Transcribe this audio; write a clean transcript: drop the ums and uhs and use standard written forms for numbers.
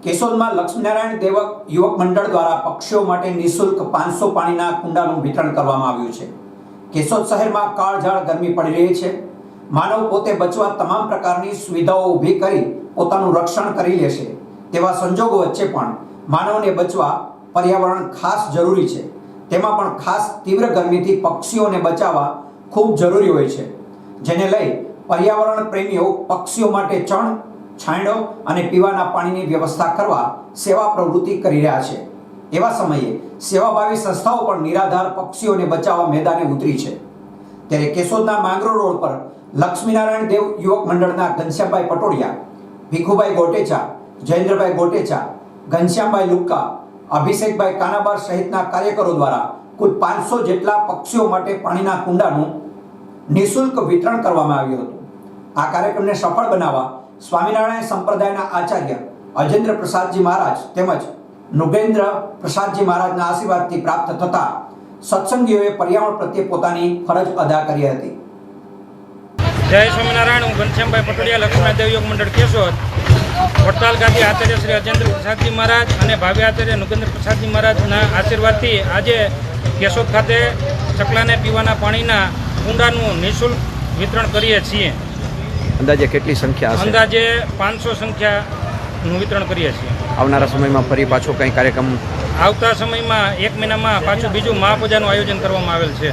કેશોદમાં લક્ષ્મીનારાયણ દેવક યુવક મંડળ દ્વારા પક્ષીઓ માટે નિઃશુલ્ક 500 પાણીના કુંડાનું વિતરણ કરવામાં આવ્યું છે। કેશોદ શહેરમાં કાળઝાળ ગરમી પડી રહી છે। માનવ પોતે બચવા તમામ પ્રકારની સુવિધાઓ ઊભી કરી પોતાનું રક્ષણ કરી લેશે તેવા સંજોગો વચ્ચે પણ માનવને બચવા પર્યાવરણ ખાસ જરૂરી છે। તેમાં પણ ખાસ તીવ્ર ગરમીથી પક્ષીઓને બચાવવા ખૂબ જરૂરી હોય છે, જેને લઈ પર્યાવરણ પ્રેમીઓ પક્ષીઓ માટે ચણ, છાંયડો અને પીવાના પાણીની વ્યવસ્થા કરવા સેવા પ્રવૃત્તિ કરી રહ્યા છે। એવા સમયે સેવાભાવી સંસ્થાઓ પણ નિરાધાર પક્ષીઓને બચાવવા મેદાને ઉતરી છે। ત્યારે કેશોદના માંગરોળ રોડ પર લક્ષ્મીનારાયણ દેવ યુવક મંડળના ઘનશ્યામભાઈ પટોડિયા, ભીખુભાઈ ગોટેચા, જયેન્દ્રભાઈ ગોટેચા, ઘનશ્યામભાઈ લુક્કા, અભિષેકભાઈ કાનાબાર સહિતના કાર્યકરો દ્વારા કુલ 500 જેટલા પક્ષીઓ માટે પાણીના કુંડાનું નિઃશુલ્ક વિતરણ કરવામાં આવ્યું હતું। આ કાર્યક્રમને સફળ બનાવવા સ્વામિનારાયણ સંપ્રદાયના આચાર્ય અજેન્દ્ર પ્રસાદજી મહારાજ તેમજ નુગેન્દ્ર પ્રસાદજી મહારાજના આશીર્વાદથી પ્રાપ્ત થતા સત્સંગીઓએ પર્યાવરણ પ્રત્યે પોતાની ફરજ અદા કરી હતી। જય સ્વામિનારાયણ। હું ઘનશ્યામભાઈ પટોડિયા, લક્ષ્મીનારાયણ દેવ યુવક મંડળ કેશોદ, વડતાલ ગાદી આચાર્ય શ્રી અજેન્દ્ર પ્રસાદજી મહારાજ અને ભાવ્ય આચાર્ય નુગેન્દ્ર પ્રસાદજી મહારાજના આશીર્વાદથી આજે કેશોદ ખાતે ચકલાને પીવાના પાણીના કુંડાનું નિઃશુલ્ક વિતરણ કરીએ છીએ। અંદાજે કેટલી સંખ્યા હશે? અંદાજે 500 સંખ્યાનું વિતરણ કરીએ છીએ। આવનારા સમયમાં ફરી પાછો કંઈ કાર્યક્રમ? આવતા સમયમાં 1 મહિનામાં પાછું બીજું મહાપૂજાનું આયોજન કરવામાં આવેલ છે।